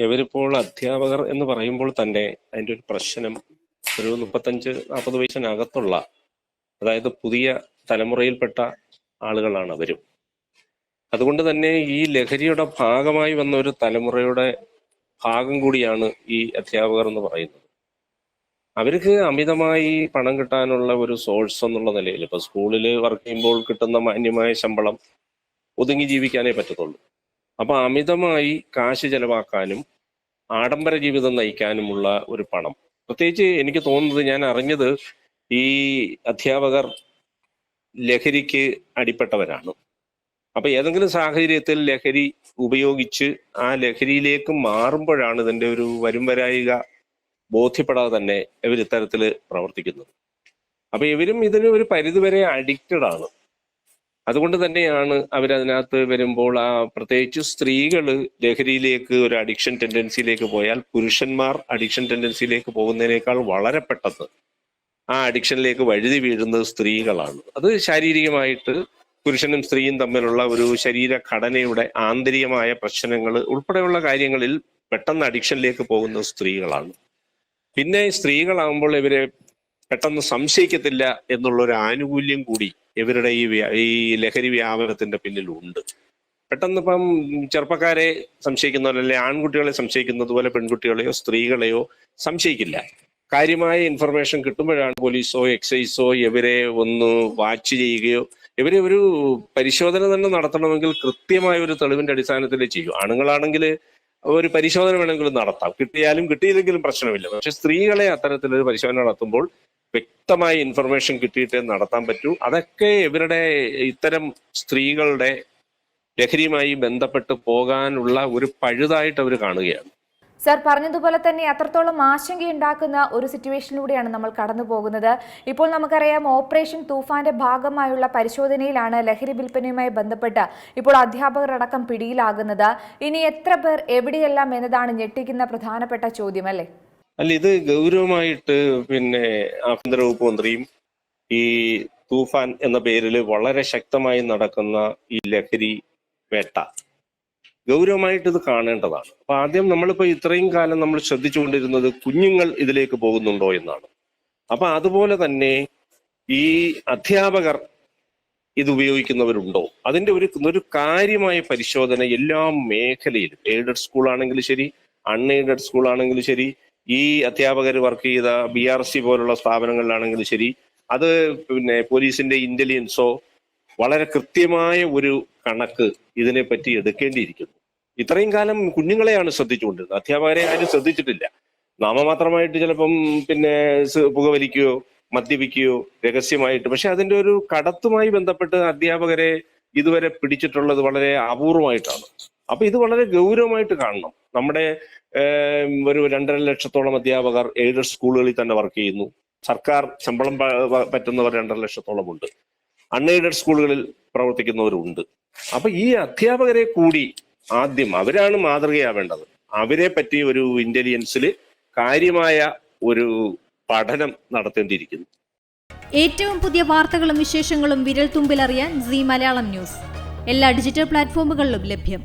ഇവരിപ്പോൾ അധ്യാപകർ എന്ന് പറയുമ്പോൾ തന്നെ അതിൻ്റെ ഒരു പ്രശ്നം ഒരു 35-40 വയസ്സിനകത്തുള്ള, അതായത് പുതിയ തലമുറയിൽപ്പെട്ട ആളുകളാണ് അവരും. അതുകൊണ്ട് തന്നെ ഈ ലഹരിയുടെ ഭാഗമായി വന്ന ഒരു തലമുറയുടെ ഭാഗം കൂടിയാണ് ഈ അധ്യാപകർ എന്ന് പറയുന്നത്. അവർക്ക് അമിതമായി പണം കിട്ടാനുള്ള ഒരു സോഴ്സ് എന്നുള്ള നിലയിൽ ഇപ്പൊ സ്കൂളിൽ വർക്ക് ചെയ്യുമ്പോൾ കിട്ടുന്ന മാന്യമായ ശമ്പളം ഒതുങ്ങി ജീവിക്കാനേ പറ്റത്തുള്ളൂ. അപ്പൊ അമിതമായി കാശ് ചെലവാക്കാനും ആഡംബര ജീവിതം നയിക്കാനുമുള്ള ഒരു പണം, പ്രത്യേകിച്ച് എനിക്ക് തോന്നുന്നത്, ഞാൻ അറിഞ്ഞത് ഈ അധ്യാപകർ ലഹരിക്ക് അടിപ്പെട്ടവരാണ്. അപ്പൊ ഏതെങ്കിലും സാഹചര്യത്തിൽ ലഹരി ഉപയോഗിച്ച് ആ ലഹരിയിലേക്ക് മാറുമ്പോഴാണ് ഇതിന്റെ ഒരു വരായിക ബോധ്യപ്പെടാതെ തന്നെ ഇവർ ഇത്തരത്തിൽ പ്രവർത്തിക്കുന്നത്. അപ്പൊ ഇവരും ഇതിന് ഒരു പരിധിവരെ അഡിക്റ്റഡ് ആണ്. അതുകൊണ്ട് തന്നെയാണ് അവരതിനകത്ത് വരുമ്പോൾ പ്രത്യേകിച്ച് സ്ത്രീകൾ ലഹരിയിലേക്ക് ഒരു അഡിക്ഷൻ ടെൻഡൻസിയിലേക്ക് പോയാൽ പുരുഷന്മാർ അഡിക്ഷൻ ടെൻഡൻസിയിലേക്ക് പോകുന്നതിനേക്കാൾ വളരെ പെട്ടെന്ന് ആ അഡിക്ഷനിലേക്ക് വഴുതി വീഴുന്നത് സ്ത്രീകളാണ്. അത് ശാരീരികമായിട്ട് പുരുഷനും സ്ത്രീയും തമ്മിലുള്ള ഒരു ശരീരഘടനയുടെ ആന്തരികമായ പ്രശ്നങ്ങൾ ഉൾപ്പെടെയുള്ള കാര്യങ്ങളിൽ പെട്ടെന്ന് അഡിക്ഷനിലേക്ക് പോകുന്നത് സ്ത്രീകളാണ്. പിന്നെ സ്ത്രീകളാകുമ്പോൾ ഇവരെ പെട്ടെന്ന് സംശയിക്കത്തില്ല എന്നുള്ളൊരു ആനുകൂല്യം കൂടി ഇവരുടെ ഈ ലഹരി വ്യാപനത്തിന്റെ പിന്നിലുണ്ട്. പെട്ടെന്ന് ഇപ്പം ചെറുപ്പക്കാരെ സംശയിക്കുന്നവരല്ലേ, ആൺകുട്ടികളെ സംശയിക്കുന്നത് പോലെ പെൺകുട്ടികളെയോ സ്ത്രീകളെയോ സംശയിക്കില്ല. കാര്യമായ ഇൻഫർമേഷൻ കിട്ടുമ്പോഴാണ് പോലീസോ എക്സൈസോ ഇവരെ ഒന്ന് വാച്ച് ചെയ്യുകയോ, ഇവരെ ഒരു പരിശോധന തന്നെ നടത്തണമെങ്കിൽ കൃത്യമായ ഒരു തെളിവിന്റെ അടിസ്ഥാനത്തിൽ ചെയ്യും. ആണുങ്ങളാണെങ്കിൽ ഒരു പരിശോധന വേണമെങ്കിലും നടത്താം, കിട്ടിയാലും കിട്ടിയില്ലെങ്കിലും പ്രശ്നമില്ല. പക്ഷെ സ്ത്രീകളെ അത്തരത്തിലൊരു പരിശോധന നടത്തുമ്പോൾ വ്യക്തമായ ഇൻഫർമേഷൻ കിട്ടിയിട്ടേ നടത്താൻ പറ്റൂ. അതൊക്കെ ഇവരുടെ ഇത്തരം സ്ത്രീകളുടെ ലഹരിയുമായി ബന്ധപ്പെട്ട് പോകാനുള്ള ഒരു പഴുതായിട്ട് അവർ കാണുകയാണ്. സർ പറഞ്ഞതുപോലെ തന്നെ അത്രത്തോളം ആശങ്കയുണ്ടാക്കുന്ന ഒരു സിറ്റുവേഷനിലൂടെയാണ് നമ്മൾ കടന്നു പോകുന്നത്. ഇപ്പോൾ നമുക്കറിയാം, ഓപ്പറേഷൻ തൂഫാന്റെ ഭാഗമായുള്ള പരിശോധനയിലാണ് ലഹരി വിൽപ്പനയുമായി ബന്ധപ്പെട്ട് ഇപ്പോൾ അധ്യാപകർ അടക്കം പിടിയിലാകുന്നത്. ഇനി എത്ര പേർ എവിടെയെല്ലാം എന്നതാണ് ഞെട്ടിക്കുന്ന പ്രധാനപ്പെട്ട ചോദ്യം, അല്ലേ? അല്ല, ഇത് ഗൗരവമായിട്ട് ആഭ്യന്തര വകുപ്പ് മന്ത്രിയും ഈ തൂഫാൻ എന്ന പേരിൽ വളരെ ശക്തമായി നടക്കുന്ന ഈ ലഹരി വേട്ട ഗൗരവമായിട്ട് ഇത് കാണേണ്ടതാണ്. അപ്പൊ ആദ്യം നമ്മളിപ്പോ ഇത്രയും കാലം നമ്മൾ ശ്രദ്ധിച്ചുകൊണ്ടിരുന്നത് കുഞ്ഞുങ്ങൾ ഇതിലേക്ക് പോകുന്നുണ്ടോ എന്നാണ്. അപ്പൊ അതുപോലെ തന്നെ ഈ അധ്യാപകർ ഇത് ഉപയോഗിക്കുന്നവരുണ്ടോ, അതിന്റെ ഒരു കാര്യമായ പരിശോധന എല്ലാ മേഖലയിലും, എയ്ഡഡ് സ്കൂൾ ആണെങ്കിലും ശരി, അൺഎയ്ഡഡ് സ്കൂൾ ആണെങ്കിലും ശരി, ഈ അധ്യാപകർ വർക്ക് ചെയ്ത BRC പോലുള്ള സ്ഥാപനങ്ങളിലാണെങ്കിലും ശരി, അത് പോലീസിന്റെ ഇന്റലിജൻസോ വളരെ കൃത്യമായ ഒരു കണക്ക് ഇതിനെപ്പറ്റി എടുക്കേണ്ടിയിരിക്കുന്നു. ഇത്രയും കാലം കുഞ്ഞുങ്ങളെയാണ് ശ്രദ്ധിച്ചുകൊണ്ടിരുന്നത്, അധ്യാപകരെ ആരും ശ്രദ്ധിച്ചിട്ടില്ല. നാമമാത്രമായിട്ട് ചിലപ്പം പുകവലിക്കുകയോ മദ്യപിക്കുകയോ രഹസ്യമായിട്ട്, പക്ഷെ അതിന്റെ ഒരു കടത്തുമായി ബന്ധപ്പെട്ട് അധ്യാപകരെ ഇതുവരെ പിടിച്ചിട്ടുള്ളത് വളരെ അപൂർവമായിട്ടാണ്. അപ്പൊ ഇത് വളരെ ഗൗരവമായിട്ട് കാണണം. നമ്മുടെ ഒരു 2.5 ലക്ഷത്തോളം അധ്യാപകർ എയ്ഡഡ് സ്കൂളുകളിൽ തന്നെ വർക്ക് ചെയ്യുന്നു. സർക്കാർ ശമ്പളം പറ്റുന്നവർ 2.5 ലക്ഷത്തോളം ഉണ്ട്. അൺഎയ്ഡഡ് സ്കൂളുകളിൽ പ്രവർത്തിക്കുന്നവരുണ്ട്. അപ്പൊ ഈ അധ്യാപകരെ കൂടി ആദ്യം അവരാണ് മാതൃകയാവേണ്ടത്. അവരെ പറ്റി ഒരു ഇന്റലിജൻസിൽ കാര്യമായ ഒരു പഠനം നടത്തേണ്ടിയിരിക്കുന്നു. ഏറ്റവും പുതിയ വാർത്തകളും വിശേഷങ്ങളും വിരൽ തുമ്പിലറിയാൻ സീ മലയാളം ന്യൂസ് എല്ലാ ഡിജിറ്റൽ പ്ലാറ്റ്ഫോമുകളിലും ലഭ്യം.